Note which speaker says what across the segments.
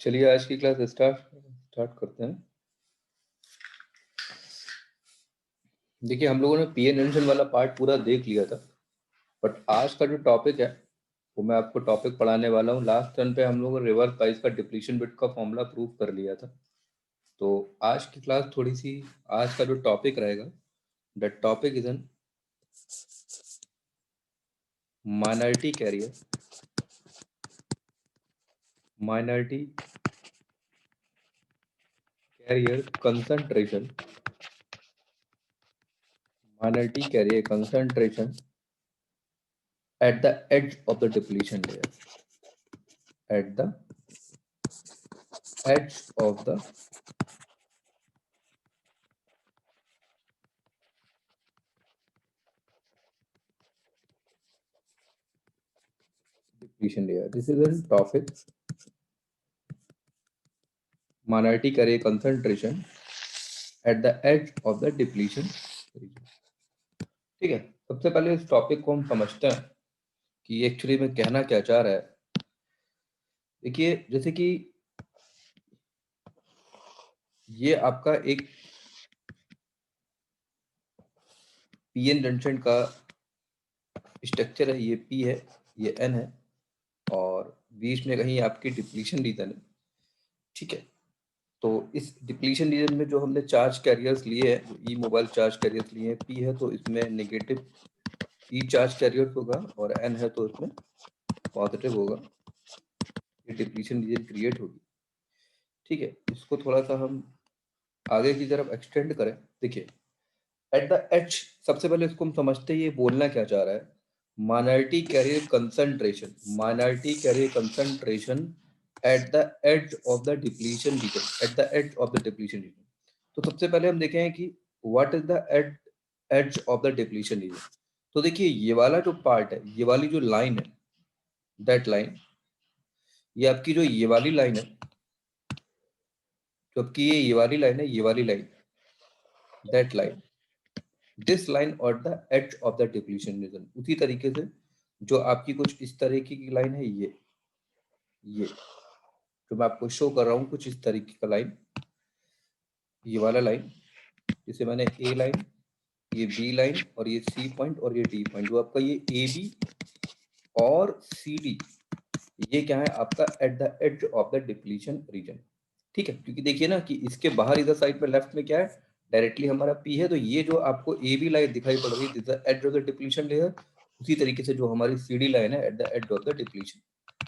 Speaker 1: चलिए आज की क्लास स्टार्ट करते हैं। देखिए हम लोगों ने पीएन जंक्शन वाला पार्ट पूरा देख लिया था, बट आज का जो टॉपिक है वो मैं आपको टॉपिक पढ़ाने वाला हूँ। लास्ट टर्न पे हम लोगों ने रिवर्स बाइस का डिप्लीशन बिट का फॉर्मूला प्रूव कर लिया था। तो आज की क्लास थोड़ी सी, आज का जो टॉपिक रहेगा, the topic is an minority carrier concentration at the edge of the depletion layer. At the edge of the depletion layer. This is a topic. Minority carrier concentration at the edge of the depletion region. ठीक है, सबसे पहले इस topic को हम समझते हैं कि एक्चुअली में कहना क्या चाह रहा है। देखिए जैसे कि ये आपका एक पीएन जंक्शन का स्ट्रक्चर है, ये पी है, ये एन है और बीच में कहीं आपकी डिप्लीशन रीजन है। ठीक है, तो इस डिप्लीशन रीजन में जो हमने चार्ज कैरियर्स लिए हैं, ई मोबाइल चार्ज कैरियर्स लिए हैं, पी है तो इसमें नेगेटिव ई चार्ज कैरियर्स होगा और एन है तो इसमें पॉजिटिव होगा। ये डिप्लीशन रीजन क्रिएट होगी। ठीक है, इसको थोड़ा सा हम आगे की तरफ एक्सटेंड करें। देखिए एट द एच, सबसे पहले इसको हम समझते हैं ये बोलना क्या चाह रहा है। Minority carrier concentration at the edge of the depletion region, तो सबसे पहले हम देखें कि what is the edge of the depletion region. तो देखिए ये वाला जो पार्ट है, ये वाली जो लाइन है, दैट लाइन, ये आपकी जो ये वाली लाइन है, जो आपकी ये वाली लाइन है, ये वाली line, that line, this line और the edge of the depletion region. उसी तरीके से जो आपकी कुछ इस तरीके की लाइन है, ये जो मैं आपको शो कर रहा हूँ, कुछ इस तरीके का लाइन, ये वाला लाइन, जिसे मैंने ए लाइन, ये बी लाइन और ये सी पॉइंट और ये डी पॉइंट, जो आपका ये ए बी और सी डी, ये क्या है आपका at the edge of the depletion region. ठीक है, क्योंकि देखिए ना कि इसके बाहर इधर साइड पे लेफ्ट में क्या है, डायरेक्टली हमारा पी है, तो ये जो आपको ए बी लाइन दिखाई पड़ रही है edge of the depletion layer, उसी तरीके से जो हमारी सी डी लाइन है at the edge of the depletion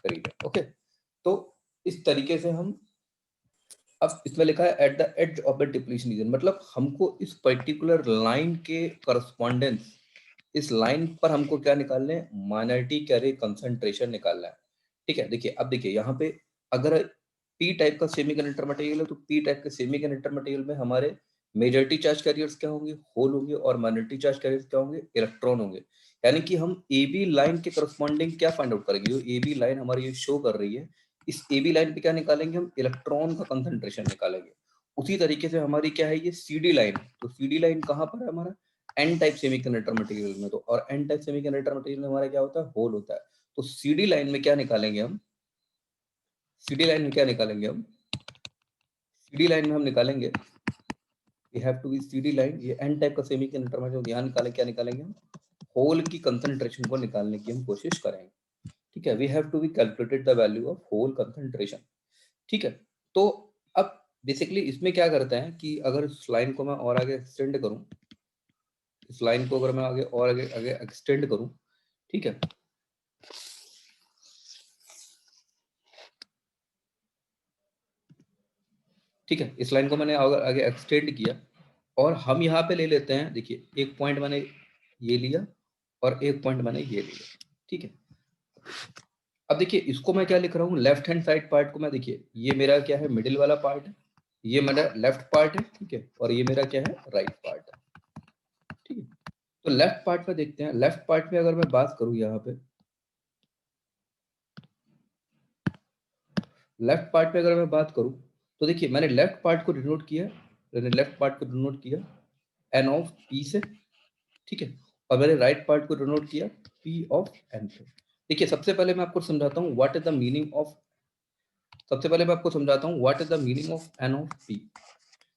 Speaker 1: region. Okay, तो इस तरीके से हम, अब इसमें लिखा है at the edge of the depletion region, मतलब हमको इस पर्टिकुलर लाइन के करस्पॉन्डेंस, इस लाइन पर हमको क्या निकालना है, माइनॉरिटी कैरियर कंसंट्रेशन निकालना है। ठीक है, देखिए अब देखिए यहाँ पे अगर पी टाइप का सेमीकंडक्टर मटेरियल है, तो पी टाइप के सेमीकंडक्टर मटेरियल में हमारे मेजॉरिटी चार्ज कैरियर्स क्या होंगे, होल होंगे, और माइनॉरिटी चार्ज कैरियर्स क्या होंगे, इलेक्ट्रॉन होंगे। यानी कि हम ए बी लाइन के करस्पॉन्डिंग क्या फाइंड आउट करेंगे, जो ए बी लाइन हमारी ये शो कर रही है, इस ए बी लाइन पे क्या निकालेंगे, हम इलेक्ट्रॉन का कंसंट्रेशन निकालेंगे। उसी तरीके से हमारी क्या है, ये सी डी लाइन, तो सी डी लाइन कहाँ पर है हमारा, एन टाइप सेमीकंडक्टर मटेरियल में, तो और एन टाइप सेमीकंडक्टर मटेरियल में हमारा क्या होता है, होल होता है। तो सीडी लाइन में क्या निकालेंगे हम, सीडी लाइन में क्या निकालेंगे हम, सीडी लाइन में हम निकालेंगे, we have to be CD line, ये एन टाइप का सेमीकंडक्टर मटेरियल, यहाँ निकालें, क्या निकालेंगे हम, होल की कंसंट्रेशन को निकालने की हम कोशिश करेंगे। ठीक है, we have to be calculated the value of hole concentration. ठीक है, तो अब बेसिकली इसमें क्या करते हैं कि अगर इस लाइन को मैं और आगे एक्सटेंड करूं, इस लाइन को अगर मैं आगे और आगे आगे एक्सटेंड करूं, ठीक है, ठीक है, इस लाइन को मैंने आगे एक्सटेंड किया और हम यहाँ पे ले लेते हैं, देखिए एक पॉइंट मैंने ये लिया और एक पॉइंट मैंने ये लिया। ठीक है, अब देखिए इसको मैं क्या लिख रहा हूँ, लेफ्ट हैंड साइड पार्ट को मैं, देखिए ये मेरा क्या है, मिडिल वाला पार्ट है, ये मेरा लेफ्ट पार्ट है, ठीक है, और ये मेरा क्या है, राइट पार्ट है। ठीक है, तो लेफ्ट पार्ट में देखते हैं, लेफ्ट पार्ट में अगर मैं बात करूँ यहाँ पे, लेफ्ट पार्ट में अगर मैं बात करूँ, तो देखिए मैंने लेफ्ट पार्ट को डिनोट किया, मैंने लेफ्ट पार्ट को डिनोट किया एन ऑफ पी से, ठीक है, और मैंने राइट पार्ट को डिनोट किया पी ऑफ एन से। देखिए सबसे पहले मैं आपको समझाता हूँ what is the meaning of सबसे पहले मैं आपको समझाता हूँ what is the meaning of N of P.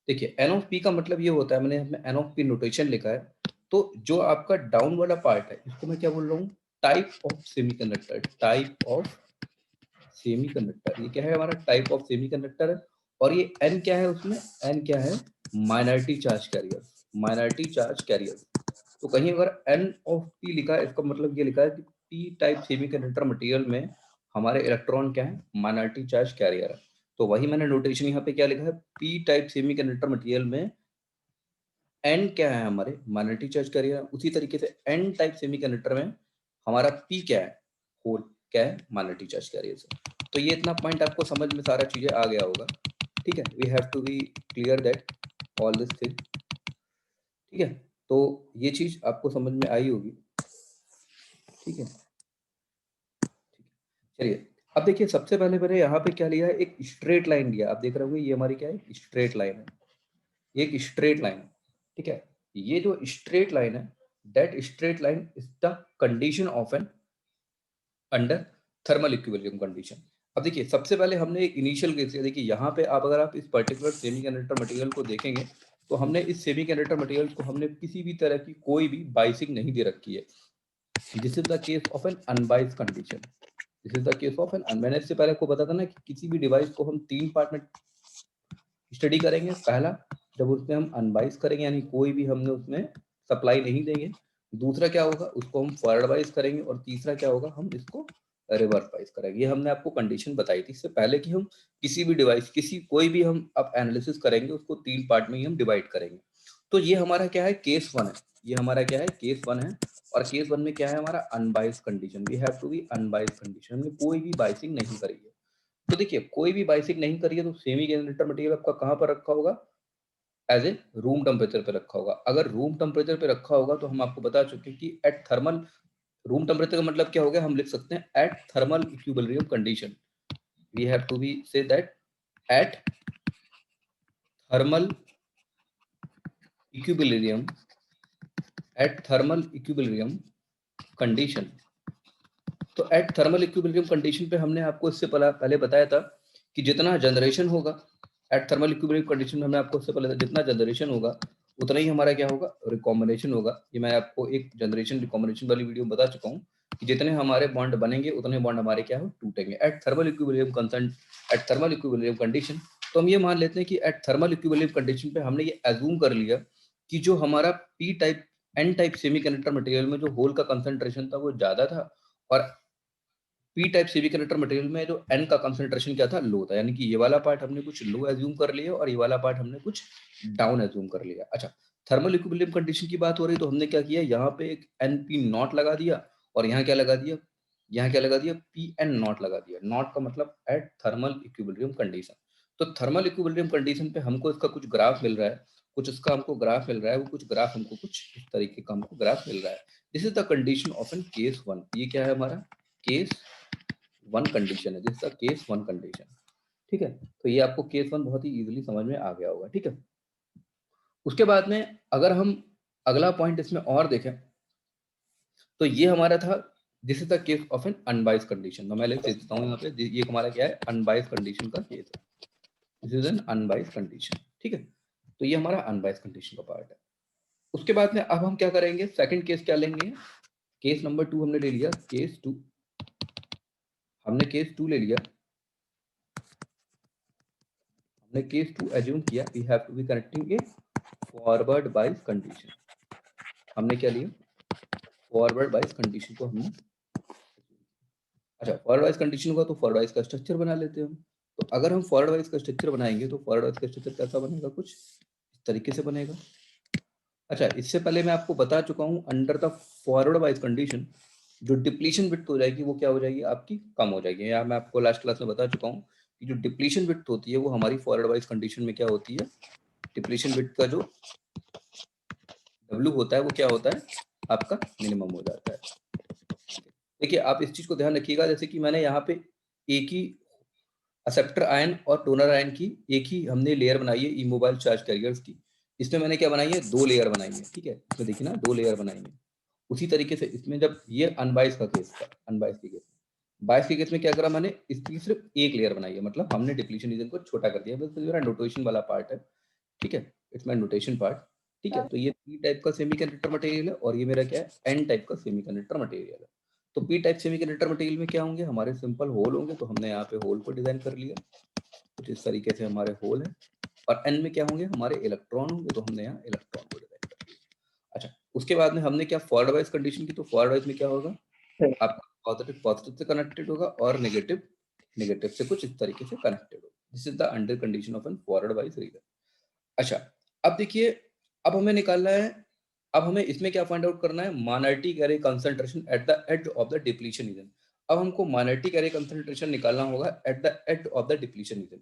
Speaker 1: देखिए एन ऑफ पी का मतलब ये होता है, मैंने एन ऑफ पी नोटेशन लिखा है, तो जो आपका डाउन वाला पार्ट है इसको मैं क्या बोल रहा हूँ, type of semiconductor. Type of semiconductor, ये क्या है हमारा, टाइप ऑफ सेमीकंडक्टर है। और ये एन क्या है, उसमें एन क्या है, minority charge career. Minority charge career, तो कहीं अगर एन ऑफ पी लिखा है इसका मतलब ये लिखा है कि पी टाइप सेमीकंडक्टर मटेरियल में हमारे इलेक्ट्रॉन क्या है, माइनॉरिटी चार्ज कैरियर है। तो वही मैंने नोटेशन यहाँ पे क्या लिखा है, पी टाइप सेमीकंडक्टर मटेरियल में एन क्या है, हमारे माइनॉरिटी चार्ज कैरियर। उसी तरीके से एन टाइप सेमीकंडक्टर में हमारा पी क्या है, होल क्या है, माइनॉरिटी चार्ज कैरियर से। तो ये इतना पॉइंट आपको समझ में सारा चीजें आ गया होगा, ठीक है। We have to be clear that all this thing, ठीक है। तो ये चीज आपको समझ में आई होगी, ठीक है। चलिए अब देखिए, सबसे पहले मैंने यहाँ पे क्या लिया है, एक स्ट्रेट लाइन लिया। आप देख रहे होंगे ये हमारी क्या है, स्ट्रेट लाइन है, ये एक स्ट्रेट लाइन है, ठीक है। ये जो स्ट्रेट लाइन है, that straight line is the condition of an under thermal equilibrium condition. अब देखिए सबसे पहले हमने एक इनिशियल केस लिया। देखिए यहाँ पे आप अगर आप इस पर्टिकुलर सेमीकंडक्टर मटेरियल को देखेंगे तो हमने इस सेमीकंडक्टर मटेरियल को हमने किसी भी तरह की कोई भी बाइसिंग नहीं दे रखी है। This is the case of an unbiased condition. This is the case of an, मैंने इससे पहले आपको बताया था ना कि किसी भी डिवाइस को हम तीन पार्ट में स्टडी करेंगे। पहला, जब उसमें हम अनबाइस करेंगे यानी कोई भी हमने उसमें सप्लाई नहीं देंगे। दूसरा क्या होगा, उसको हम फॉरवर्ड वाइज करेंगे। और तीसरा क्या होगा, हम इसको रिवर्स वाइज करेंगे। ये हमने आपको कंडीशन बताई थी इससे पहले कि हम किसी भी डिवाइस, किसी कोई भी हम अब एनालिसिस करेंगे उसको तीन पार्ट में ही हम डिवाइड करेंगे। तो ये हमारा क्या है, केस वन है। ये हमारा क्या है, केस वन है। और केस वन में क्या है हमारा, unbiased condition. We have to be unbiased condition, हमने कोई भी बाइसिंग नहीं करी है। तो देखिए कोई भी बाइसिंग नहीं करी है तो सेमी कंडक्टर मटेरियल आपका कहाँ पर रखा होगा, एज ए रूम टेम्परेचर पे रखा होगा। अगर रूम टेम्परेचर पे रखा होगा तो हम आपको बता चुके हैं कि एट थर्मल, रूम टेम्परेचर का मतलब क्या हो गया, हम लिख सकते हैं at thermal equilibrium condition. We have to be say that at thermal equilibrium, at thermal equilibrium condition. तो एट थर्मल इक्विलिब्रियम कंडीशन पे हमने आपको इससे पहले बताया था कि जितना जनरेशन होगा एट थर्मल इक्विलिब्रियम कंडीशन में, हमने आपको इससे पहले जितना जनरेशन होगा उतना ही हमारा क्या होगा, रिकॉम्बिनेशन होगा। ये मैं आपको एक जनरेशन रिकॉम्बिनेशन वाली वीडियो में बता चुका हूँ कि जितने हमारे बॉन्ड बनेंगे उतने बॉन्ड हमारे क्या हो, टूटेंगे एट थर्मल इक्विलिब्रियम कंसंट, एट थर्मल इक्विलिब्रियम कंडीशन। तो हम ये मान लेते हैं कि एट थर्मल इक्विलिब्रियम कंडीशन पे हमने ये एज्यूम कर लिया कि जो हमारा P type N type semiconductor material में जो होल का कंसंट्रेशन था वो ज्यादा था, और पी टाइप सेमीकंडक्टर मटेरियल में जो एन का कंसंट्रेशन क्या था, लो था। यानी कि ये वाला पार्ट हमने कुछ लो एज्यूम कर लिया और ये वाला पार्ट हमने कुछ डाउन एज्यूम कर लिया। अच्छा, थर्मल इक्विलिब्रियम कंडीशन की बात हो रही तो हमने क्या किया, यहाँ पे एक एन पी नॉट लगा दिया और यहाँ क्या लगा दिया, यहाँ क्या लगा दिया, पी एन नॉट लगा दिया। नॉट का मतलब एट थर्मल इक्विलिब्रियम कंडीशन। तो थर्मल इक्विलिब्रियम कंडीशन पे हमको इसका कुछ ग्राफ मिल रहा है, कुछ इसका हमको ग्राफ मिल रहा है, वो कुछ ग्राफ हमको कुछ इस तरीके का हमको ग्राफ मिल रहा है। This is the condition of an case one. ये क्या है हमारा, केस वन कंडीशन है, दिस केस वन कंडीशन, ठीक है। तो ये आपको केस वन बहुत ही इजीली समझ में आ गया होगा, ठीक है। उसके बाद में अगर हम अगला पॉइंट इसमें और देखें तो ये हमारा था, this is the case of an unbias condition. तो मैं लिख देता हूँ यहाँ पे, ये हमारा क्या है, अनबाइस कंडीशन का केस है। This is an unbias condition, ठीक है। तो ये हमारा अनबाइस कंडीशन का पार्ट है। उसके बाद में अब हम क्या करेंगे, सेकंड केस क्या लेंगे, केस नंबर टू हमने ले लिया, केस टू हमने केस टू ले लिया। हमने केस टू एज्यूम किया, we have to be connecting a forward bias condition. हमने क्या लिया, फॉरवर्ड बाइस कंडीशन को हमने, अच्छा फॉरवर्ड बाइस कंडीशन होगा तो फॉरवर्ड बाइस का स्ट्रक्चर बना लेते हैं हम। तो अगर हम फॉरवर्ड बाइस का स्ट्रक्चर बनाएंगे तो फॉरवर्ड बाइस का स्ट्रक्चर कैसा बनेगा, कुछ इस तरीके से बनेगा। अच्छा, इससे पहले मैं आपको बता चुका हूँ under the forward bias condition जो डिप्लीशन विड्थ हो जाएगी वो क्या हो जाएगी, आपकी कम हो जाएगी। या मैं आपको लास्ट क्लास में बता चुका हूँ कि जो डिप्लीशन विड्थ होती है वो हमारी फॉरवर्ड बाइस कंडीशन में क्या होती है, डिप्लीशन विड्थ का जो W होता है वो क्या होता है, आपका मिनिमम हो जाता है। देखिए आप इस चीज को ध्यान रखिएगा, जैसे कि मैंने यहाँ पे एक ही एक्सेप्टर आयन और डोनर आयन की एक ही हमने लेयर बनाई है इमोबाइल चार्ज कैरियर्स की। इसमें मैंने क्या बनाई है, दो लेयर बनाई है, ठीक है। इसमें देखिए ना, दो लेयर बनाई है। उसी तरीके से इसमें जब ये अनबाइस का केस था, अनबाइस के केस 22 के केस में क्या करा मैंने, इसकी सिर्फ एक लेयर बनाई है, मतलब हमने डिप्लीशन रीजन को छोटा कर दिया, बस मेरा नोटेशन वाला पार्ट है, ठीक है, इट्स माय नोटेशन पार्ट, ठीक है। तो ये पी टाइप का सेमीकंडक्टर मटेरियल है और ये मेरा क्या है, एन टाइप का सेमीकंडक्टर मटेरियल है। तो पी टाइप सेमीकंडक्टर मटेरियल में क्या होंगे, हमारे सिंपल होल होंगे, तो हमने यहाँ पे होल को डिजाइन कर लिया, कुछ इस तरीके से हमारे होल है। और एन में क्या होंगे, हमारे इलेक्ट्रॉन होंगे, तो हमने यहाँ इलेक्ट्रॉन को डिजाइन कर लिया। अच्छा, उसके बाद में हमने क्या फॉरवर्ड वाइज कंडीशन की, तो फॉरवर्ड वाइज में क्या होगा, आपका पॉजिटिव पॉजिटिव से कनेक्टेड होगा और नेगेटिव नेगेटिव से कुछ इस तरीके से कनेक्टेड होगा। This is the under condition of an forward bias region. अच्छा, अब देखिए, अब हमें निकालना है, अब हमें इसमें क्या फाइंड आउट करना है, minority carry concentration at the edge of the depletion region. अब हमको माइनॉरिटी कैरी कंसंट्रेशन निकालना होगा at the edge of the depletion region.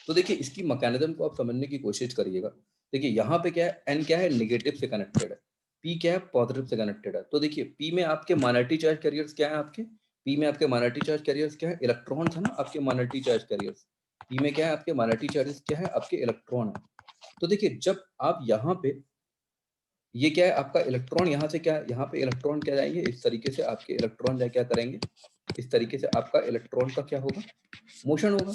Speaker 1: तो देखिए, इसकी मैकेनिज्म को आप समझने की कोशिश करिएगा। देखिए यहाँ पे क्या है, एन क्या है, नेगेटिव से कनेक्टेड है, पी क्या है, पॉजिटिव से कनेक्टेड है। तो देखिए पी में आपके माइनॉरिटी चार्ज कैरियर्स क्या है, आपके पी में आपके माइनॉरिटी चार्ज कैरियर्स क्या है, इलेक्ट्रॉन है ना आपके माइनॉरिटी चार्ज कैरियर्स, पी में क्या है आपके माइनॉरिटी चार्जेस क्या है, आपके इलेक्ट्रॉन है। तो देखिए जब आप यहाँ पे, ये क्या है आपका इलेक्ट्रॉन, यहाँ से क्या, यहाँ पे इलेक्ट्रॉन क्या जाएंगे, इस तरीके से आपके इलेक्ट्रॉन जाए क्या करेंगे, इस तरीके से आपका इलेक्ट्रॉन का क्या होगा, मोशन होगा।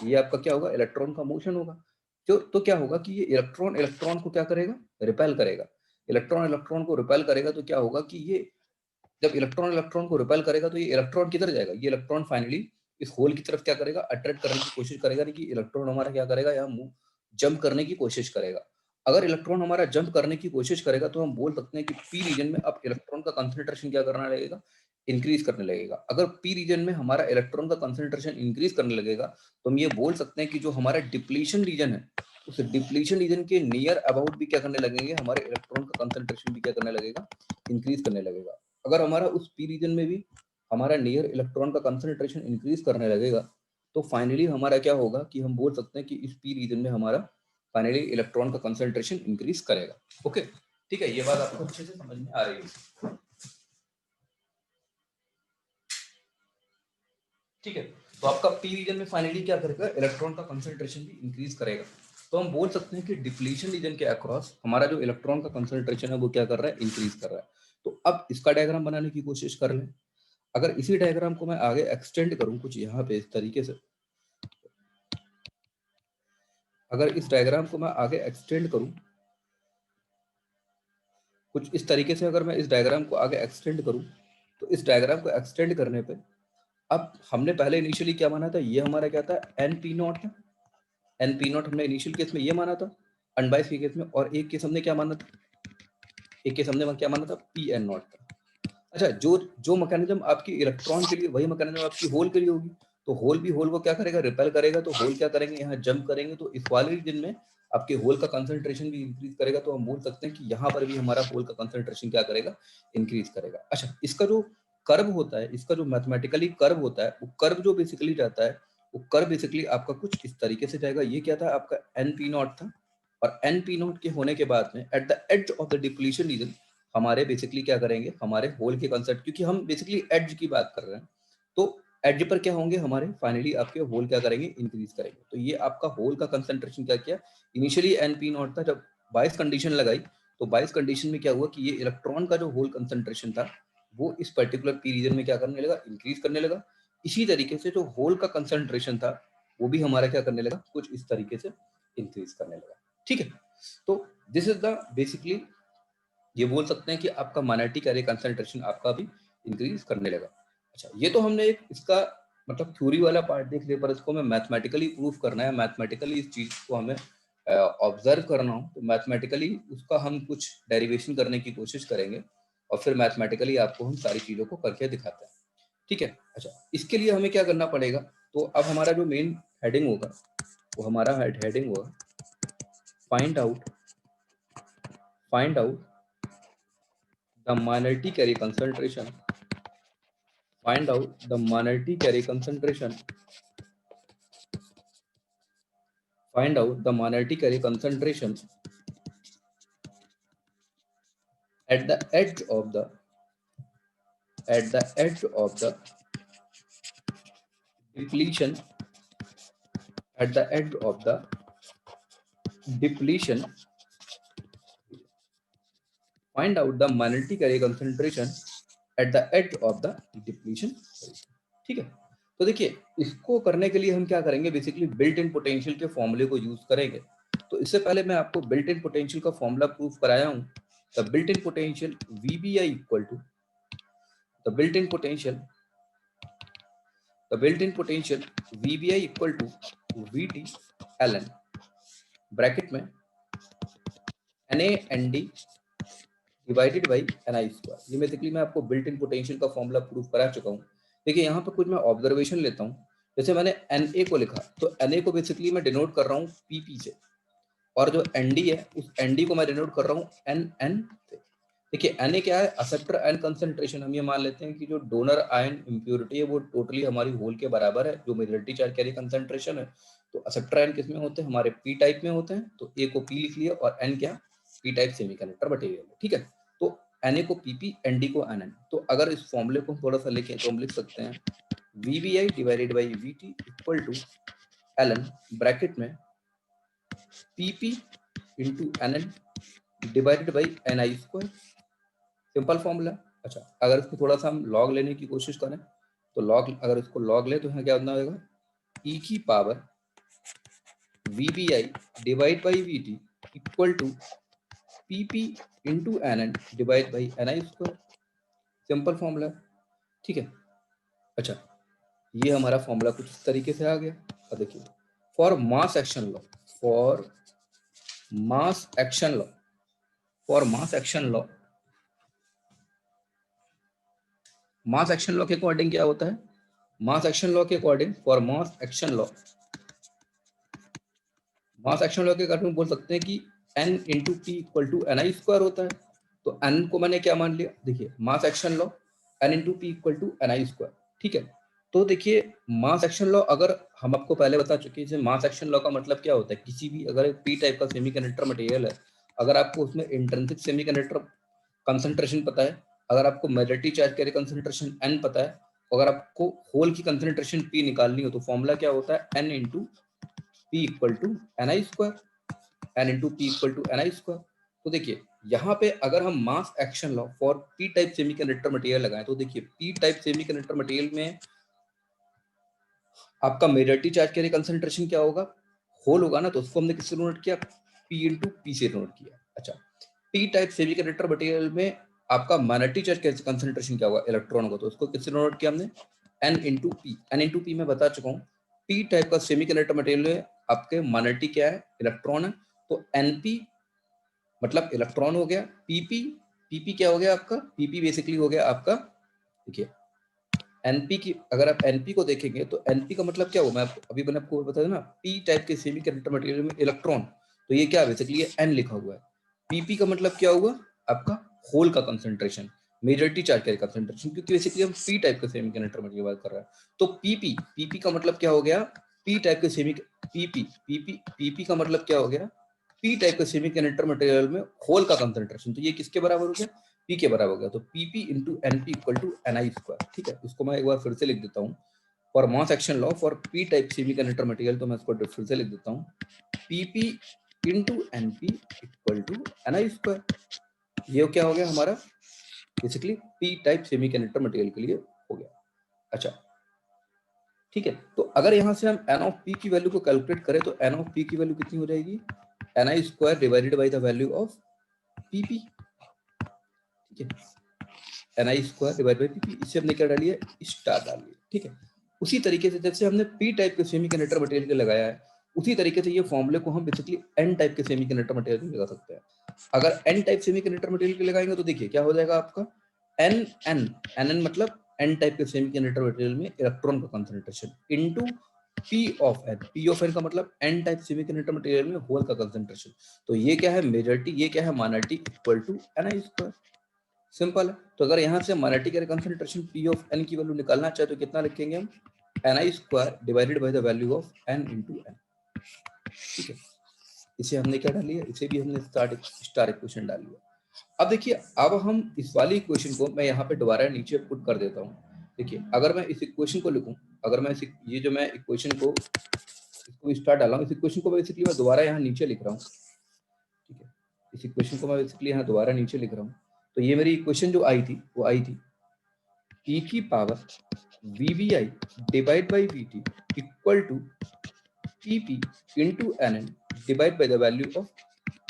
Speaker 1: ये आपका क्या होगा, इलेक्ट्रॉन का मोशन होगा। तो क्या होगा कि ये इलेक्ट्रॉन इलेक्ट्रॉन को क्या करेगा, रिपेल करेगा। इलेक्ट्रॉन इलेक्ट्रॉन को रिपेल करेगा, तो क्या होगा कि ये जब इलेक्ट्रॉन इलेक्ट्रॉन को रिपेल करेगा, तो ये इलेक्ट्रॉन किधर जाएगा, ये इलेक्ट्रॉन फाइनली इस होल की तरफ क्या करेगा, अट्रैक्ट करने की कोशिश करेगा, नहीं कि इलेक्ट्रॉन हमारा क्या करेगा, यहाँ मूव जंप करने की कोशिश करेगा। अगर इलेक्ट्रॉन हमारा जंप करने की कोशिश करेगा, तो हम बोल सकते हैं कि पी रीजन में अब इलेक्ट्रॉन का कंसंट्रेशन क्या करना लगेगा, इंक्रीज करने लगेगा। अगर पी रीजन में हमारा इलेक्ट्रॉन का कंसंट्रेशन इंक्रीज करने लगेगा, तो हम ये बोल सकते हैं कि जो हमारा डिप्लीशन रीजन है, उस डिप्लीशन रीजन के नियर अबाउट भी क्या करने लगेंगे, हमारे इलेक्ट्रॉन का कंसंट्रेशन भी क्या करने लगेगा, इंक्रीज करने लगेगा। अगर हमारा उस पी रीजन में भी हमारा नियर इलेक्ट्रॉन का कंसंट्रेशन इंक्रीज करने लगेगा, तो फाइनली हमारा क्या होगा कि हम बोल सकते हैं कि इस पी रीजन में हमारा फाइनली इलेक्ट्रॉन का कंसंट्रेशन इंक्रीज करेगा। ओके, ठीक है, ये बात आपको अच्छे से समझ में आ रही है, ठीक है। तो आपका पी रीजन में फाइनली क्या करेगा, इलेक्ट्रॉन का कंसंट्रेशन भी इंक्रीज करेगा। तो हम बोल सकते हैं कि डिप्लीशन रीजन के अक्रॉस हमारा जो इलेक्ट्रॉन का कंसंट्रेशन है वो क्या कर रहा है, इंक्रीज कर रहा है। तो अब इसका डायग्राम बनाने की कोशिश कर लें। अगर इसी डायग्राम को मैं आगे एक्सटेंड करूं कुछ यहाँ पे इस तरीके से, अगर इस डायग्राम को मैं आगे एक्सटेंड करूं कुछ इस तरीके से, अगर मैं इस डायग्राम को आगे एक्सटेंड करूं, तो इस डायग्राम को एक्सटेंड करने पे, अब हमने पहले इनिशियली क्या माना था, ये हमारा क्या था, एन पी नॉट था। एन पी नॉट हमने इनिशियल केस में ये माना था, अनबाइस के केस में, और एक केस हमने क्या माना था, एक केस हमने क्या माना था, पी एन नॉट था। अच्छा, जो जो मैकेनिज्म आपकी इलेक्ट्रॉन के लिए, वही मैकेनिज्म आपकी होल के लिए होगी। तो होल भी होल को क्या करेगा, रिपेल करेगा। तो होल क्या करेंगे, यहाँ जंप करेंगे, तो इस वाले रीजन में आपके होल का कंसंट्रेशन भी इंक्रीज करेगा। तो हम बोल सकते हैं कि यहाँ पर भी हमारा होल का कंसंट्रेशन क्या करेगा, इंक्रीज करेगा। अच्छा, इसका जो कर्व होता है, इसका जो मैथमेटिकली कर्व होता है, वो कर्व जो बेसिकली जाता है, वो कर्व बेसिकली आपका कुछ इस तरीके से जाएगा। ये क्या था, आपका एन पी नॉट था, और एन पी नॉट के होने के बाद में at the edge of the depletion region हमारे बेसिकली क्या करेंगे, हमारे होल के कंसेप्ट, क्योंकि हम बेसिकली एज की बात कर रहे हैं, तो एज पर क्या होंगे हमारे, फाइनली आपके होल क्या करेंगे, इंक्रीज करेंगे। तो ये आपका होल का कंसंट्रेशन क्या किया, इनिशियली एन पी नॉट था, जब 22 कंडीशन लगाई, तो 22 कंडीशन में क्या हुआ कि ये इलेक्ट्रॉन का जो होल कंसंट्रेशन था, वो इस पर्टिकुलर पी रीजन में क्या करने लगा, इंक्रीज करने लगा। इसी तरीके से जो होल का कंसंट्रेशन था, वो भी हमारा क्या करने लगा, कुछ इस तरीके से इंक्रीज करने लगा, ठीक है। तो दिस इज द बेसिकली, ये बोल सकते हैं कि आपका माइनॉरिटी कैरियर कंसंट्रेशन आपका भी इंक्रीज करने लगा। अच्छा, ये तो हमने एक इसका मतलब थ्योरी वाला पार्ट देख लिया, पर इसको हमें मैथमेटिकली प्रूफ करना है, मैथमेटिकली इस चीज को हमें ऑब्जर्व करना हो, तो मैथमेटिकली उसका हम कुछ डेरिवेशन करने की कोशिश करेंगे, और फिर मैथमेटिकली आपको हम सारी चीजों को करके दिखाते हैं, ठीक है। अच्छा, इसके लिए हमें क्या करना पड़ेगा, तो अब हमारा जो मेन हेडिंग होगा, वो हमारा हेडिंग होगा find out the minority carrier concentration, find out the minority carry concentration, find out the minority carry concentration at the edge of the at the edge of the depletion, at the edge of the depletion, find out the minority carry concentration at the edge of the depletion. ठीक है, तो देखिए इसको करने के लिए हम क्या करेंगे, बेसिकली बिल्ट इन पोटेंशियल के फॉर्मूले को यूज करेंगे। तो इससे पहले मैं आपको बिल्ट इन पोटेंशियल का फॉर्मूला प्रूफ कराया हूं। The built in potential VBI equal to the built in potential VBI equal to VT ln bracket में NA/ND divided by NI square. ये बेसिकली मैं आपको बिल्ट इन पोटेंशियल का formula proof करा चुका हूँ। देखिए यहाँ पर कुछ मैं ऑब्जर्वेशन लेता हूँ। जैसे मैंने Na को लिखा, तो Na को बेसिकली मैं डिनोट कर रहा हूँ PP से, और जो ND है उस ND को मैं डिनोट कर रहा हूँ NN से। देखिए Na क्या है, एक्सेप्टर आयन कंसंट्रेशन। हम ये मान लेते हैं कि जो डोनर आयन इम्प्योरिटी है वो टोटली हमारी होल के बराबर है, जो मेजॉरिटी चार्ज कैरी कंसंट्रेशन है। तो एक्सेप्टर आयन किसमें होते हैं, हमारे P टाइप में होते हैं। तो A को P लिख लिया, और N क्या, P टाइप सेमीकंडक्टर मटेरियल है। ठीक है, तो Na को PP, ND को NN। तो अगर इस फॉर्मूले को थोड़ा सा लिखें तो हम लिख सकते हैं VBI divided by VT equal to ln bracket में PP into NN divided by NI square. Simple formula. अच्छा, अगर इसको थोड़ा सा हम लॉग लेने की कोशिश करें तो लॉग, अगर इसको लॉग ले तो यहाँ क्या होना होगा, e की power VBI divide by VT equal to PP into NN divide by NI square. Simple formula. ठीक है, अच्छा ये हमारा फॉर्मूला कुछ इस तरीके से आ गया। अब देखिए for mass action law, for mass action law, for mass action law, mass action law के अकॉर्डिंग क्या होता है, मास एक्शन लॉ के according, for mass action law, mass action law के अकॉर्डिंग बोल सकते हैं कि N into P equal to NI square होता है। तो N को मैंने क्या मान लिया, देखिए mass action law N into P equal to NI square. ठीक है, तो देखिए मास एक्शन लॉ अगर हम आपको पहले बता चुके हैं, मास एक्शन लॉ का मतलब क्या होता है, किसी भी अगर पी टाइप का सेमीकंडक्टर मटेरियल है, अगर आपको उसमें इंट्रिंसिक सेमीकंडक्टर कंसंट्रेशन पता है, अगर आपको majority charge carry concentration N पता है, अगर आपको होल की कंसंट्रेशन P निकालनी हो तो फॉर्मूला क्या होता है, N into P equal to NI square, N into P equal to NI square. तो देखिए यहाँ पे अगर हम mass action law for P type semiconductor material लगाएं तो देखिए P टाइप सेमीकंडक्टर मटेरियल में आपका मेजॉरिटी चार्ज कैरी कंसंट्रेशन क्या होगा, होल होगा ना, तो उसको हमने किससे नोट किया, P इंटू P से नोट किया। अच्छा, P टाइप सेमीकंडक्टर मटेरियल में आपका माइनॉरिटी चार्ज कैरी कंसंट्रेशन क्या होगा, इलेक्ट्रॉन होगा, तो उसको किससे नोट किया हमने, N into P। N into P मैं बता चुका हूँ, P टाइप का सेमीकंडक्टर मटेरियल में आपके माइनॉरिटी क्या है, इलेक्ट्रॉन है। तो NP मतलब इलेक्ट्रॉन हो गया, PP क्या हो गया आपका, PP बेसिकली हो गया आपका, देखिए NP की, अगर आप NP को देखेंगे तो NP का मतलब क्या हुआ, मैं अभी मैंने आपको बताया ना, P टाइप के सेमीकंडक्टर मटेरियल में इलेक्ट्रॉन, तो ये क्या बेसिकली ये N लिखा हुआ है। PP का मतलब क्या हुआ आपका, होल का concentration, majority charge carry concentration, क्योंकि बेसिकली हम P टाइप के सेमीकंडक्टर मटेरियल बात कर रहे हैं। तो PP का मतलब क्या हो गया, P टाइप के सेमी, PP का मतलब क्या हो गया, P टाइप के सेमीकंडक्टर मटेरियल में होल का कंसंट्रेशन। तो ये किसके बराबर हो गया, P के बराबर हो गया। तो PP into NP equal to NI square. ठीक है, इसको मैं एक बार फिर से लिख देता हूँ, for mass action law for P type semiconductor material, तो मैं इसको फिर से लिख देता हूँ, PP into NP equal to NI square. ये क्या हो गया हमारा, basically P type semiconductor material के लिए हो गया। अच्छा ठीक है, तो अगर यहाँ से हम N ऑफ P की वैल्यू को कैलकुलेट करें तो N ऑफ P की वैल्यू कितनी हो जाएगी, NI square divided by the value of PP। ठीक है, NI square divide by PP, इससे हमने क्या डाली है, स्टार डाल लिया। ठीक है, उसी तरीके से जैसे हमने P टाइप के सेमीकंडक्टर मटेरियल के लगाया है, उसी तरीके से ये फॉर्मूले को हम बेसिकली N टाइप के सेमीकंडक्टर मटेरियल में लगा सकते हैं। अगर N टाइप सेमीकंडक्टर मटेरियल के लगाएंगे तो देखिए क्या हो जाएगा आपका, NN मतलब N टाइप के सेमीकंडक्टर मटेरियल में इलेक्ट्रॉन का concentration into P of N का मतलब N टाइप सेमीकंडक्टर मटेरियल में होल का कंसंट्रेशन। तो ये क्या है मेजॉरिटी, ये क्या है minority, equal to NI square. Simple है। तो अगर यहाँ से माइनॉरिटी का कंसंट्रेशन P ऑफ N की वैल्यू निकालना चाहे तो कितना लिखेंगे हम, NI square divided by the value of N into N। ठीक है, इसे हमने क्या डाल लिया, इसे भी हमने स्टार इक्वेशन डाल लिया। अब देखिए, अब हम इस वाली इक्वेशन को मैं यहाँ पे दोबारा नीचे पुट कर देता हूँ। देखिए अगर मैं इस इक्वेशन को लिखूं, अगर मैं ये जो मैं इक्वेशन को इसको स्टार डाला हूँ, इस इक्वेशन को बेसिकली मैं दोबारा यहाँ नीचे लिख रहा हूँ। ठीक है, इस इक्वेशन को मैं बेसिकली यहाँ दोबारा नीचे लिख रहा हूँ। तो ये मेरी इक्वेशन जो आई थी वो आई थी ई की power V V I divide by V T equal to P P into N N divide by the value of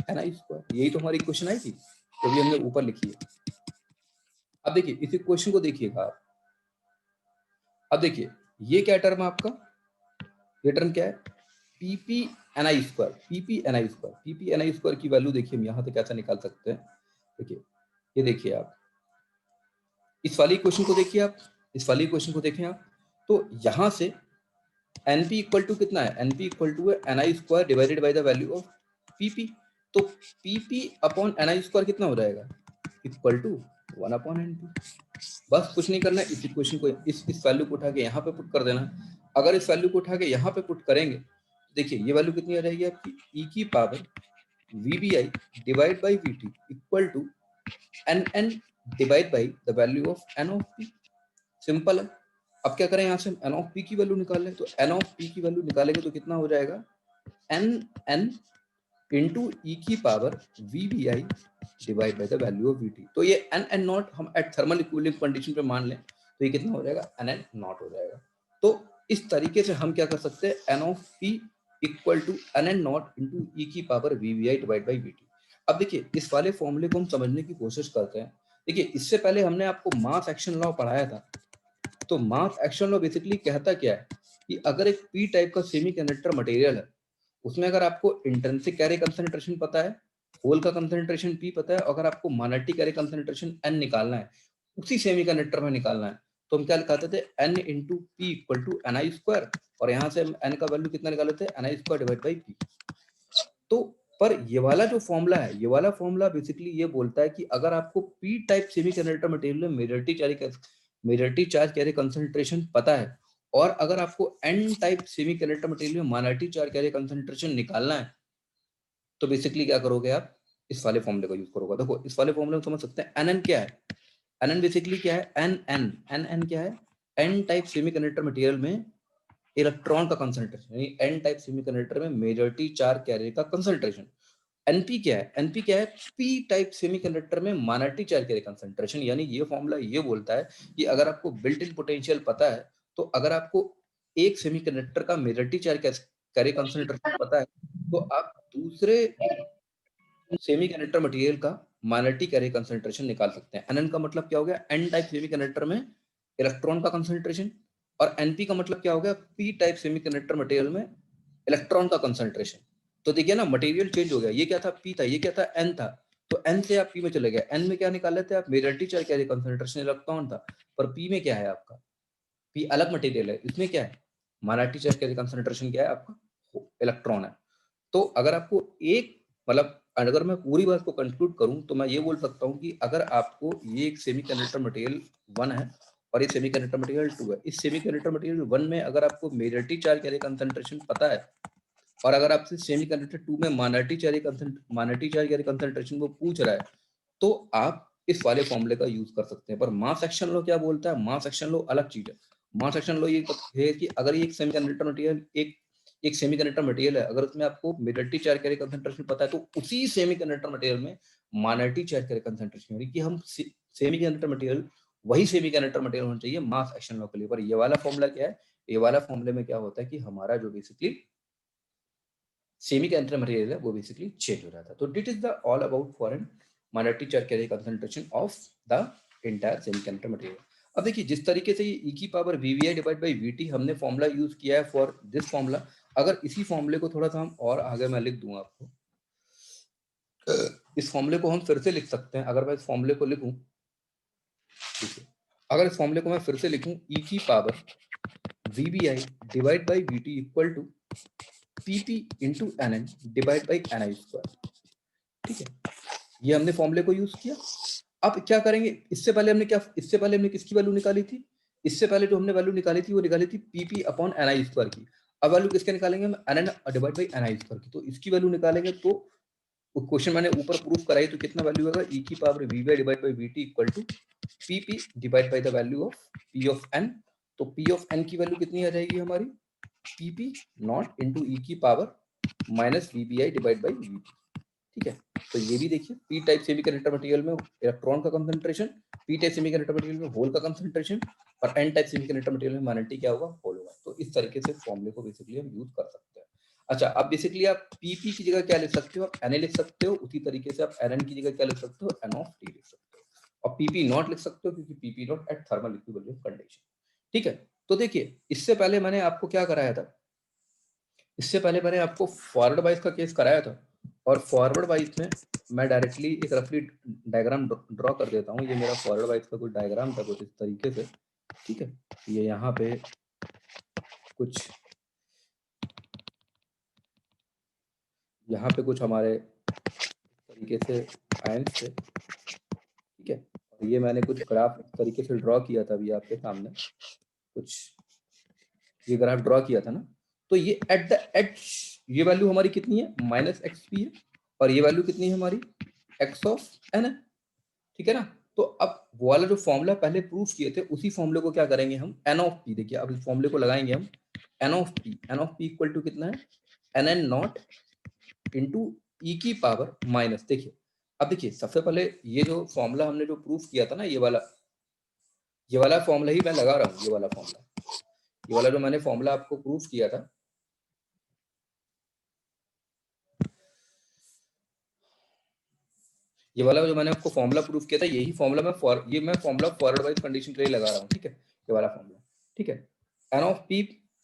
Speaker 1: N I square. यही तो हमारी क्वेश्चन आई थी, तो भी हमने ऊपर लिखी है। अब देखिए इस इक्वेशन को देखिएगा आप। अब देखिए ये क्या टर्म है आपका, ये टर्म क्या है, P P N I square, P P N I square. P P N I square की वैल्यू देखिए हम यहाँ से कैसे निकाल सकते हैं। देखिए ये देखिए आप इस वाली क्वेश्चन को देखिए आप, इस वाली क्वेश्चन को देखें आप, तो यहाँ से एन पी इक्वल टू कितना है, एन पी इक्वल टू है N I square divided by the value of P P. तो P P upon N I square कितना हो जाएगा, equal to 1 upon N P. बस कुछ नहीं करना है, इस इक्वेशन को इस वैल्यू को उठा के यहाँ पे पुट कर देना। अगर इस वैल्यू को उठा के यहाँ पे पुट करेंगे, देखिए ये वैल्यू कितनी आ जाएगी आपकी, ई की power V B I divide by V T equal to N N divide by the value of N of P. Simple है। अब क्या करें, यहाँ से एन ऑफ पी की वैल्यू निकाल लें, तो एन ऑफ पी की वैल्यू निकालेंगे तो कितना हो जाएगा, एन एन इंटू ई की power V B I divide by the value of V T. तो ये एन एन नॉट हम एट थर्मल इक्विलिब्रियम कंडीशन पे मान लें तो ये कितना हो जाएगा, एन एन नॉट हो जाएगा। तो इस तरीके से हम क्या कर सकते हैं, N of P equal to N N not into ई की power V V I divide by V T. अब देखिए इस वाले फॉर्मूले को हम समझने की कोशिश करते हैं। देखिए इससे पहले हमने आपको मास एक्शन लॉ पढ़ाया था। तो मास एक्शन लॉ बेसिकली कहता क्या है कि अगर एक पी टाइप का सेमी कंडक्टर मटेरियल है, उसमें अगर आपको इंट्रिंसिक कैरी कंसंट्रेशन पता है, होल का कंसंट्रेशन पी पता है, अगर आपको मोनेटी कैरी कंसंट्रेशन एन निकालना है, उसी सेमीकंडक्टर में निकालना है, तो हम क्या लिखाते थे, N into P equal to N I square, और यहाँ से हम एन का वैल्यू कितना निकाल लेते हैं, N I square divide by P. तो पर ये वाला जो फॉर्मूला है, ये वाला फॉर्मूला बेसिकली ये बोलता है कि अगर आपको पी टाइप सेमीकंडक्टर मटेरियल में मेजॉरिटी चार्ज कैरी कंसंट्रेशन पता है, और अगर आपको एन टाइप सेमीकंडक्टर मटेरियल में माइनॉरिटी चार्ज कैरी कंसंट्रेशन निकालना है, तो बेसिकली क्या करोगे आप, इस वाले फॉर्मूले का यूज करोगे। देखो इस वाले फॉर्मूले में समझ सकते हैं एन एन क्या है, एन एन बेसिकली क्या है, एन एन एन एन क्या है, एन टाइप सेमीकंडक्टर मटेरियल में इलेक्ट्रॉन का कंसंट्रेशन, यानी एन टाइप सेमीकंडक्टर में मेजॉरिटी चार्ज कैरियर का कंसंट्रेशन। एनपी क्या है, एनपी क्या है, पी टाइप सेमीकंडक्टर में माइनॉरिटी चार्ज कैरियर कंसंट्रेशन। यानी ये फॉर्मूला ये बोलता है कि अगर आपको बिल्ट इन पोटेंशियल पता है, तो अगर आपको एक सेमीकंडक्टर का मेजॉरिटी चार्ज कैरियर कंसंट्रेशन पता है, तो आप दूसरे सेमीकंडक्टर मटेरियल का माइनॉरिटी कैरियर कंसंट्रेशन निकाल सकते हैं। एनएन का मतलब क्या हो गया, एन टाइप सेमीकंडक्टर में इलेक्ट्रॉन का कंसंट्रेशन, और एनपी का मतलब क्या हो गया, पी टाइप सेमीकंडक्टर मटेरियल में इलेक्ट्रॉन का कंसंट्रेशन। तो देखिए ना मटेरियल चेंज हो गया, ये क्या था, पी था, ये क्या था, एन था। तो एन से आप पी में चले गए, एन में क्या निकाल लेते हैं आप, majority charge carrier concentration electron था, पर पी में क्या है आपका, पी अलग मटेरियल है, इसमें क्या है, माइनॉरिटी चार्ज कैरियर कंसंट्रेशन क्या है आपका, इलेक्ट्रॉन है। तो अगर आपको एक मतलब अगर मैं पूरी बात को कंक्लूड करूं, तो मैं ये बोल सकता हूं कि अगर आपको ये एक सेमीकंडक्टर मटेरियल 1 है और ये सेमीकंडक्टर मटेरियल 2 है, इस सेमीकंडक्टर मटेरियल 1 में अगर आपको मेजॉरिटी चार्ज कैरियर कंसंट्रेशन पता है, और अगर आपसे सेमीकंडक्टर 2 में माइनॉरिटी चार्ज कैरियर कंसंट्रेशन वो पूछ रहा है, तो आप इस वाले फॉर्मूले का यूज कर सकते हैं। पर मास एक्शन लॉ क्या बोलता है, मास एक्शन लॉ अलग चीज है। मास एक्शन लॉ ये है कि अगर ये एक सेमीकंडक्टर मटेरियल एक सेमीकंडक्टर मटेरियल है, अगर उसमें आपको मेजॉरिटी चार्ज कैरियर कंसंट्रेशन पता है, तो उसी सेमीकंडक्टर मटेरियल में माइनॉरिटी चार्ज कैरियर कंसंट्रेशन, यानी कि हम सेमीकंडक्टर मटेरियल वही सेमीकंडक्टर मटेरियल होना चाहिए मास एक्शन लॉ के लिए। पर ये वाला फॉर्मूला क्या है, ये वाला फॉर्मूले में क्या होता है कि हमारा जो बेसिकली सेमीकंडक्टर मटेरियल है वो बेसिकली चेंज हो जाता है। तो that is the all about for an minority charge carrier concentration of the entire semiconductor material. अब देखिए जिस तरीके से ये ई की power VVI divide by VT हमने फॉर्मूला यूज किया है फॉर दिस फॉर्मूला, अगर इसी फॉर्मूले को थोड़ा सा हम और आगे मैं लिख दूंगा आपको, इस फॉर्मूले को हम फिर से लिख सकते हैं। अगर मैं इस फॉर्मूले को लिखूं, ठीक है, अगर इस फॉर्मूले को मैं फिर से लिखूं, ई की power VBI divide by VT equal to PP into N N divide by N I square. ठीक है, ये हमने फॉर्मूले को यूज किया। अब क्या करेंगे, इससे पहले हमने किसकी वैल्यू निकाली थी, इससे पहले जो हमने वैल्यू निकाली थी वो निकाली थी PP upon N I square की। अब वैल्यू किसके निकालेंगे हम, N N divide by N I square की। तो इसकी वैल्यू निकालेंगे, तो क्वेश्चन मैंने ऊपर प्रूफ कराई, तो कितना वैल्यू होगा, ई की power V by divide by V T equal to PP divide by the value of P of N. तो पी ऑफ एन की वैल्यू कितनी आ जाएगी हमारी, पीपी नॉट इंटू ई की power minus V B I divide by V T. ठीक है। तो ये भी देखिए पी टाइप सेमीकंडक्टर मटेरियल में इलेक्ट्रॉन का concentration, P type semiconductor material में होल का कंसंट्रेशन, और एन टाइप सेमीकंडक्टर मटेरियल में माइनॉरिटी क्या होगा, होल होगा। तो इस तरीके से फॉर्मूले को बेसिकली हम यूज कर सकते हैं। अच्छा, अब बेसिकली आप पीपी की जगह क्या लिख सकते हो, आप एन लिख सकते हो, उसी तरीके से आप एन की जगह क्या लिख सकते हो, एन ऑफ टी लिख सकते हो, और पीपी नॉट लिख सकते हो क्योंकि PP not at thermal equilibrium condition. ठीक है। तो देखिए इससे पहले मैंने आपको क्या कराया था, इससे पहले मैंने आपको फॉरवर्ड बाइस का केस कराया था, और फॉरवर्ड बाइस में मैं डायरेक्टली एक रफली डायग्राम ड्रॉ कर देता हूँ। ये मेरा फॉरवर्ड बाइस का कुछ डायग्राम था कुछ इस तरीके से। ठीक है, ये यहाँ पे कुछ हमारे तरीके से आयंस थे। ठीक है, और ये मैंने कुछ ग्राफ इस तरीके से ड्रॉ किया था अभी आपके सामने, कुछ ये ग्राफ ड्रॉ किया था ना। तो ये एट द एच ये वैल्यू हमारी कितनी है, माइनस एक्स पी है, और ये वैल्यू कितनी है हमारी, एक्स ऑफ एन है। ठीक है ना। तो अब वो वाला जो फॉर्मूला पहले प्रूफ किए थे उसी फॉर्मूले को क्या करेंगे हम, एन ऑफ पी, देखिए अब इस फॉर्मूले को लगाएंगे हम, N of P equal to कितना है, एन एन नॉट इंटू ई की पावर माइनस। देखिए अब देखिए सबसे पहले ये जो फॉर्मूला हमने जो प्रूफ किया था ना, ये वाला फॉर्मूला ही मैं लगा रहा हूँ, ये वाला जो मैंने फॉर्मूला आपको प्रूफ किया था, ये वाला जो मैंने आपको फॉर्मूला प्रूफ किया था, यही फॉर्मूला मैं फॉर्मूला फॉरवर्ड वाइज कंडीशन के लिए लगा रहा हूँ। ठीक है, ये वाला फॉर्मूला। ठीक है, एन ऑफ पी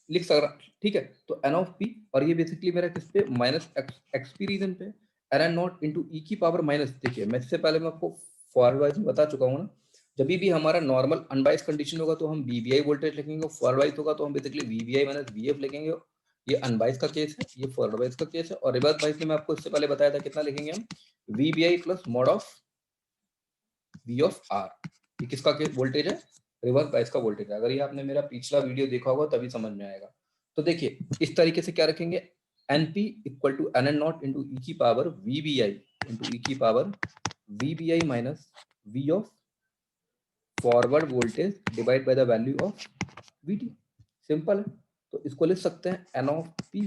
Speaker 1: लिख सक रहा। ठीक है, तो एन ऑफ पी, और ये बेसिकली मेरा किस पे, माइनस एक्स पी रीजन पे, एन एन नॉट इंटू ई की पावर माइनस। देखिए मैं इससे पहले मैं आपको फॉरवर्ड वाइज में बता चुका हूँ ना, जब भी हमारा नॉर्मल अनबाइस कंडीशन होगा तो हम वीबीआई वोल्टेज लिखेंगे, फॉरवर्ड वाइज होगा तो हम बेसिकली वीबीआई माइनस वीएफ लिखेंगे। ये अनबाइस का केस है, ये फॉरवर्ड वाइज का केस है, और रिवर्स बाइस में मैं आपको इससे पहले बताया था कितना लिखेंगे हम, VBI plus mod of V of R. ये किसका वोल्टेज है, रिवर्स बाइस का वोल्टेज है। अगर ये आपने मेरा पिछला वीडियो देखा होगा तभी समझ में आएगा। तो देखिए इस तरीके से क्या रखेंगे, NP equal to N N not into ई की पावर वीबीआई इंटू ई की power VBI minus V of forward voltage divide by the value of VT. Simple है। तो इसको लिख सकते हैं एन ऑफ पी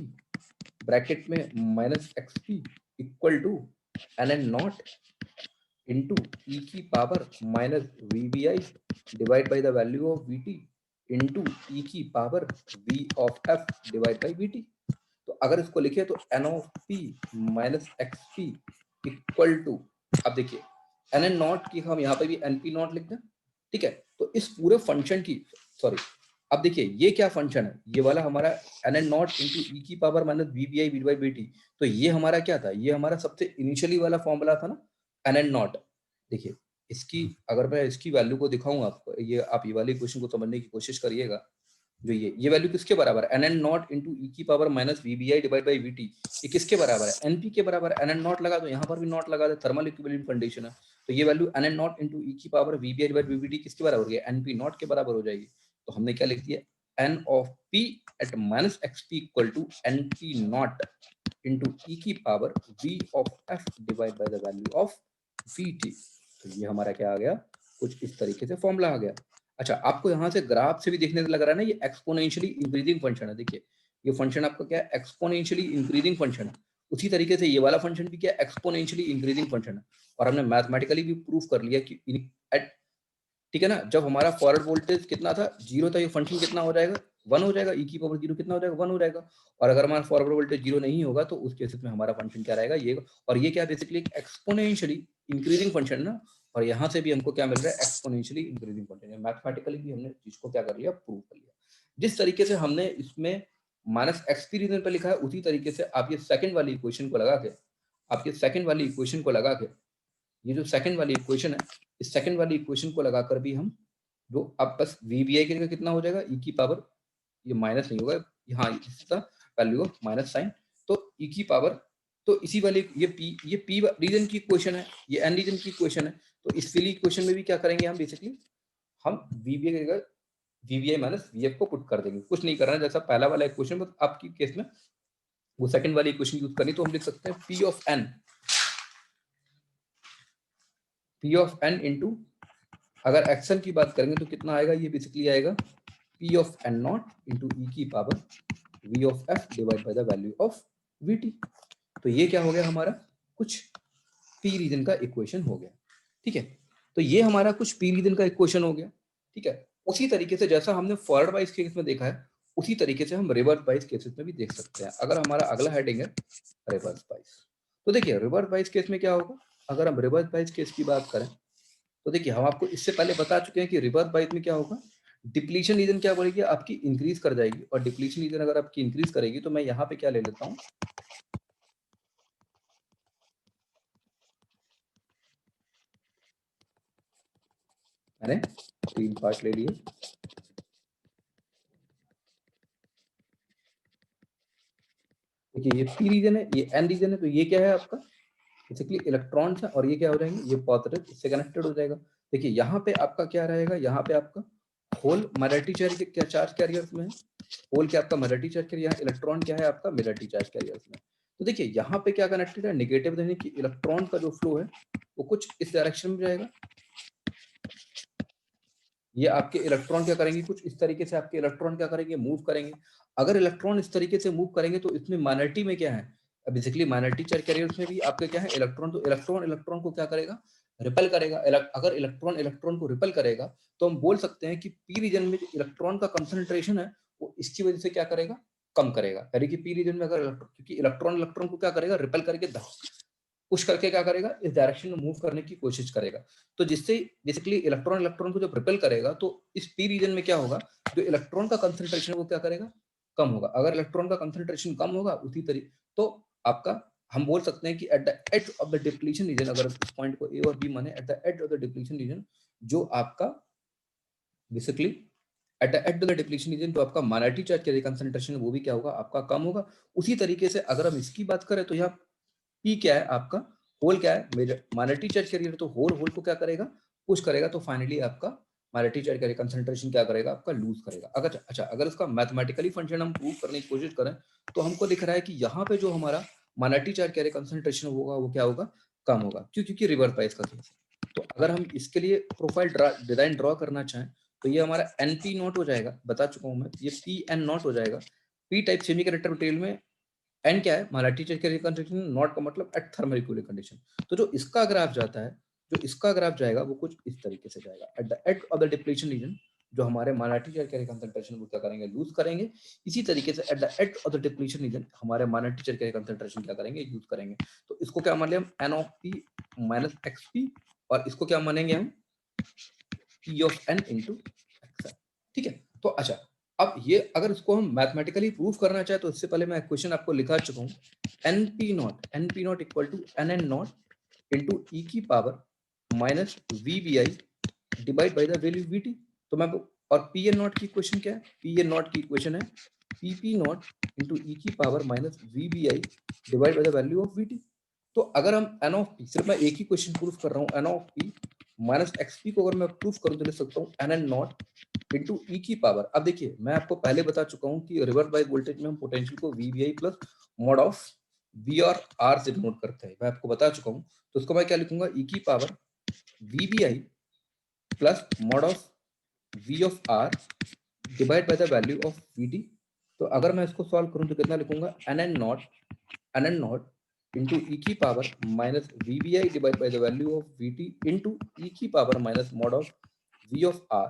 Speaker 1: ब्रैकेट में minus X P equal to N N not into ई की power minus V B I divide by the value of V T into ई की power V of F divide by V T. तो अगर इसको लिखे तो N of P minus X P equal to, अब देखिए N N nought की हम यहाँ पे भी एन पी नॉट लिख दें। ठीक है, तो इस पूरे फंक्शन की, सॉरी अब देखिए ये क्या फंक्शन है, ये वाला हमारा एन एन नॉट इंटू ई की power minus V B I V by B T. तो ये हमारा क्या था, ये हमारा सबसे इनिशियली वाला फॉर्मूला था ना, एन एन नॉट। देखिए इसकी अगर मैं इसकी वैल्यू को दिखाऊं आपको, ये आप ये वाले क्वेश्चन को समझने की कोशिश करिएगा। जो ये वैल्यू किसके बराबर है, एन एन नॉट इंटू ई की power minus V B I divide by V T. ये किसके बराबर है, एनपी के बराबर है। एन एन नॉट लगा तो यहाँ पर भी नॉट लगा दे, थर्मल इक्विलिब्रियम कंडीशन है। तो ये value N N not into ई की power V B I divide V T किसके बराबर हो गया, एनपी नॉट के बराबर हो जाएगी। तो हमने क्या लिख दिया, N of P at minus X P equal to N P not into ई की power V of F divide by the value of V T. तो ये हमारा क्या आ गया, कुछ इस तरीके से फॉर्मूला आ गया। अच्छा, आपको यहाँ से ग्राफ से भी देखने से लग रहा है ना, ये एक्सपोनेंशियली इंक्रीजिंग फंक्शन है। देखिए ये फंक्शन आपका क्या है, एक्सपोनेंशियली इंक्रीजिंग फंक्शन है। उसी तरीके से ये वाला फंक्शन भी क्या है, एक्सपोनेंशियली इंक्रीजिंग फंक्शन है। और हमने मैथमेटिकली भी प्रूफ कर लिया कि एट, ठीक है ना, जब हमारा फॉरवर्ड वोल्टेज कितना था, जीरो था, ये फंक्शन कितना हो जाएगा, वन हो जाएगा, ई की पावर जीरो कितना हो जाएगा, वन हो जाएगा। और अगर हमारा फॉरवर्ड वोल्टेज जीरो नहीं होगा तो उस केस में हमारा फंक्शन क्या रहेगा, ये। और ये क्या बेसिकली एक्सपोनेंशियली इंक्रीजिंग फंक्शन ना, और यहाँ से भी हमको क्या मिल रहा है, एक्सपोनेंशियली इंक्रीजिंग फंक्शन। मैथमेटिकली भी हमने चीज को क्या कर लिया, प्रूव कर लिया। जिस तरीके से हमने इसमें माइनस एक्स पी रीजन पर लिखा है, उसी तरीके से आप ये सेकंड वाली इक्वेशन को लगा के, आप ये सेकंड वाली इक्वेशन को लगा के, ये जो सेकंड वाली इक्वेशन है, इस सेकंड वाली इक्वेशन को लगाकर भी हम जो, अब बस वीबीआई की जगह कितना हो जाएगा, ई की पावर, ये माइनस नहीं होगा, यहाँ इसका वैल्यू ऑफ माइनस साइन, तो ई की पावर, तो इसी वाली ये पी रीजन की इक्वेशन है, ये एन रीजन की इक्वेशन है। तो इस वाली इक्वेशन में भी क्या करेंगे हम, बेसिकली हम वीबीआई की जगह वीबीआई माइनस वीएफ को पुट कर देंगे, कुछ नहीं करना है, जैसा पहला वाला इक्वेशन, बस आपकी केस में वो सेकंड वाली इक्वेशन यूज करनी। तो हम लिख सकते हैं पी ऑफ एन इंटू, अगर एक्शन की बात करेंगे तो कितना आएगा, ये बेसिकली आएगा P of N not into ई की power V of F divide by the value of V T. तो ये क्या हो गया हमारा, कुछ पी रीजन का इक्वेशन हो गया। ठीक है, तो ये हमारा कुछ पी रीजन का इक्वेशन हो गया। ठीक है, उसी तरीके से जैसा हमने फॉरवर्ड बाइस केस में देखा है, उसी तरीके से हम रिवर्स बाइस केसेस में भी देख सकते हैं। अगर हमारा अगला हेडिंग है रिवर्स बाइस, तो देखिए रिवर्स बाइस केस में क्या होगा। अगर हम रिवर्स बाइस केस की बात करें तो देखिए हम आपको इससे पहले बता चुके हैं कि रिवर्स बाइस में क्या होगा, डिप्लीशन रीजन क्या बढ़ेगी, आपकी इंक्रीज कर जाएगी। और डिप्लीशन रीजन अगर आपकी इंक्रीज करेगी तो मैं यहाँ पे क्या ले लेता हूँ, मैंने 3 पार्ट ले लिए। देखिए ये पी रीजन है, ये एन रीजन है, तो ये क्या है आपका बेसिकली इलेक्ट्रॉन्स है, और ये क्या हो जाएंगे, ये पॉजिटिव, इससे कनेक्टेड हो जाएगा। देखिए यहाँ पे आपका क्या रहेगा, यहाँ पे आपका होल माइनॉरिटी चार्ज क्या चार्ज कैरियर्स में है, होल क्या आपका माइनॉरिटी चार्ज कैरियर, यहाँ इलेक्ट्रॉन क्या है आपका माइनॉरिटी चार्ज कैरियर्स में। तो देखिए यहाँ पे क्या कनेक्टेड है, नेगेटिव यानी कि इलेक्ट्रॉन का जो फ्लो है वो कुछ इस डायरेक्शन में जाएगा। ये आपके इलेक्ट्रॉन क्या करेंगे, कुछ इस तरीके से आपके इलेक्ट्रॉन क्या करेंगे, मूव करेंगे। अगर इलेक्ट्रॉन इस तरीके से मूव करेंगे तो इसमें माइनॉरिटी में क्या है, बेसिकली माइनॉरिटी चार्ज कैरियर्स में भी आपके क्या है इलेक्ट्रॉन, तो इलेक्ट्रॉन इलेक्ट्रॉन को क्या करेगा, रिपेल करेगा। अगर इलेक्ट्रॉन इलेक्ट्रॉन को रिपेल करेगा तो हम बोल सकते हैं कि पी रीजन में जो इलेक्ट्रॉन का कंसंट्रेशन है वो इसकी वजह से क्या करेगा, कम करेगा। यानी कि पी रीजन में अगर क्योंकि इलेक्ट्रॉन इलेक्ट्रॉन को क्या करेगा, रिपेल करके पुश करके क्या करेगा, इस डायरेक्शन में मूव करने की कोशिश करेगा। तो जिससे बेसिकली इलेक्ट्रॉन इलेक्ट्रॉन को जब रिपेल करेगा तो इस पी रीजन में क्या होगा, जो इलेक्ट्रॉन का कंसंट्रेशन है वो क्या करेगा, कम होगा। अगर इलेक्ट्रॉन का कंसंट्रेशन कम होगा उसी तरीके तो आपका हम बोल सकते हैं कि at the edge of the depletion region, अगर इस पॉइंट को ए और बी माने, at the edge of the depletion region जो आपका basically at the end of the depletion region जो आपका माइनॉरिटी चार्ज का कंसंट्रेशन वो भी क्या होगा, आपका कम होगा। उसी तरीके से अगर हम इसकी बात करें तो यहाँ पी क्या है आपका, होल क्या है, माइनॉरिटी चार्ज कैरियर, तो होल होल को क्या करेगा, पुश करेगा। तो फाइनली आपका माइनॉरिटी चार्ज कैरियर कंसंट्रेशन क्या करेगा, आपका लूज करेगा। अगर अच्छा अगर इसका मैथमेटिकली फंक्शन हम प्रूव करने की कोशिश करें तो हमको दिख रहा है कि यहाँ पे जो हमारा माइनॉरिटी चार्ज कैरियर कंसंट्रेशन होगा वो क्या होगा, कम होगा। क्यों, क्योंकि रिवर्स बायस का केस है। तो अगर हम इसके लिए प्रोफाइल डिजाइन ड्रॉ करना चाहें तो ये हमारा एन पी नॉट हो जाएगा, बता चुका हूं मैं, ये पी एन नॉट हो जाएगा। पी टाइप सेमीकंडक्टर मटेरियल में एन क्या है, हमारा टीचर के कंडीशन, नॉट का मतलब एट थर्मल इक्विलिब्रियम कंडीशन। तो जो इसका ग्राफ जाता है, जो इसका ग्राफ जाएगा वो कुछ इस तरीके से जाएगा। Eight the end of the depletion region जो हमारे माइनॉरिटी चार्ज कैरियर कंसंट्रेशन वो क्या करेंगे, लूज करेंगे। इसी तरीके से eight the end of the depletion region हमारे माइनॉरिटी चार्ज कैरियर कंसंट्रेशन क्या करेंगे, यूज करेंगे। तो इसको क्या मान लिया हम, N of P minus X P, और इसको क्या मानेंगे हम, P of N into X. ठीक है, तो अच्छा अब ये अगर इसको हम मैथमेटिकली प्रूव करना चाहे तो इससे पहले मैं क्वेश्चन आपको लिखा चुका हूँ, N P nought equal to N N not into ई की power minus V B I divide by the value V T. तो मैं और पी एन नॉट की इक्वेशन क्या है, पी एन नॉट की इक्वेशन है पी पी नॉट इंटू ई की power minus V B I divide by the value of V T. तो अगर हम एन ऑफ पी, सिर्फ मैं एक ही क्वेश्चन प्रूफ कर रहा हूँ, N of P minus X P को अगर मैं प्रूफ करूँ तो लिख सकता हूँ एन एन नॉट इंटू ई की पावर। अब देखिए मैं आपको पहले बता चुका हूँ कि रिवर्स बायस वोल्टेज में हम पोटेंशियल को V B I plus mod of V और आर से डिनोट करते हैं, मैं आपको बता चुका हूँ। तो उसको मैं क्या लिखूंगा, ई की power V B I plus mod of V of R divide by the value of V T. तो अगर मैं इसको सॉल्व करूँ तो कितना लिखूंगा, एन एन नॉट इंटू ई की power minus V B I divide by the value of V T into ई की power minus mod of V of R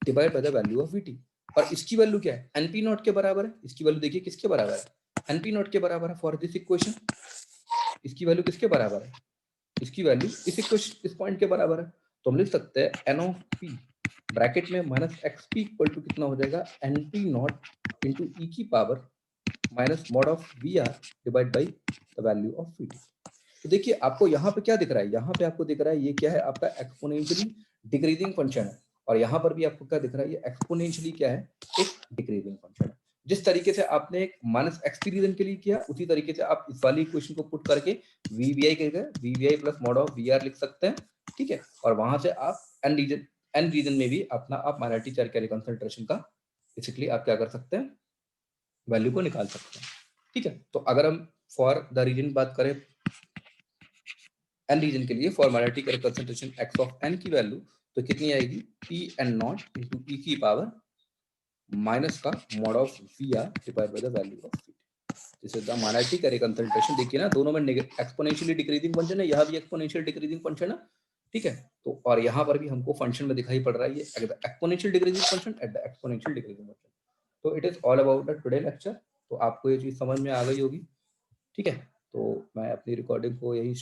Speaker 1: divide by the value of V T. और इसकी value क्या है, NP not के बराबर है। इसकी वैल्यू देखिए किसके बराबर है, एनपी नॉट के बराबर है फॉर दिस इक्वेशन। इसकी वैल्यू किसके बराबर है, इसकी वैल्यू इस इक्वेशन, इस पॉइंट के बराबर है। तो हम लिख सकते हैं एन ऑफ पी ब्रैकेट में minus X P equal to कितना हो जाएगा, एन पी नॉट इंटू ई की power minus mod of we are divide by the value of V T. तो देखिए आपको यहाँ पे क्या दिख रहा है, यहाँ पे आपको दिख रहा है ये क्या है, आपका एक्सपोनेंशियली डिक्रीजिंग फंक्शन है। और यहाँ पर भी आपको क्या दिख रहा है, ये एक्सपोनेंशियली क्या है, एक डिक्रीजिंग फंक्शन है। जिस तरीके से आपने एक माइनस एक्स पी रीजन के लिए किया उसी तरीके से आप इस वाली इक्वेशन को पुट करके वी बी आई करके V B I plus mod of we R लिख सकते हैं। ठीक है, और वहां से आप एन रीजन में भी अपना आप माइनॉरिटी चार्ज कैरियर कंसंट्रेशन का बेसिकली आप क्या कर सकते हैं, वैल्यू को निकाल सकते हैं। ठीक है, तो अगर हम फॉर द रीजन बात करें, एन रीजन के लिए for minority carrier concentration x of N की वैल्यू तो कितनी आएगी, पी एन नॉट इंटू ई की पावर माइनस का mod of we are divide by the value of v. This is the minority array concentration. देखिए ना, दोनों में एक्सपोनेंशियली डिक्रीजिंग फंक्शन है, यहाँ भी एक्सपोनेंशियल डिक्रीजिंग फंक्शन है, ठीक है। तो और यहाँ पर भी हमको फंक्शन में दिखाई पड़ रहा है ये exponential decreasing function at the exponential decreasing function. तो it is all about the today lecture. तो आपको ये चीज समझ में आ गई होगी, ठीक है। तो मैं अपनी रिकॉर्डिंग को यही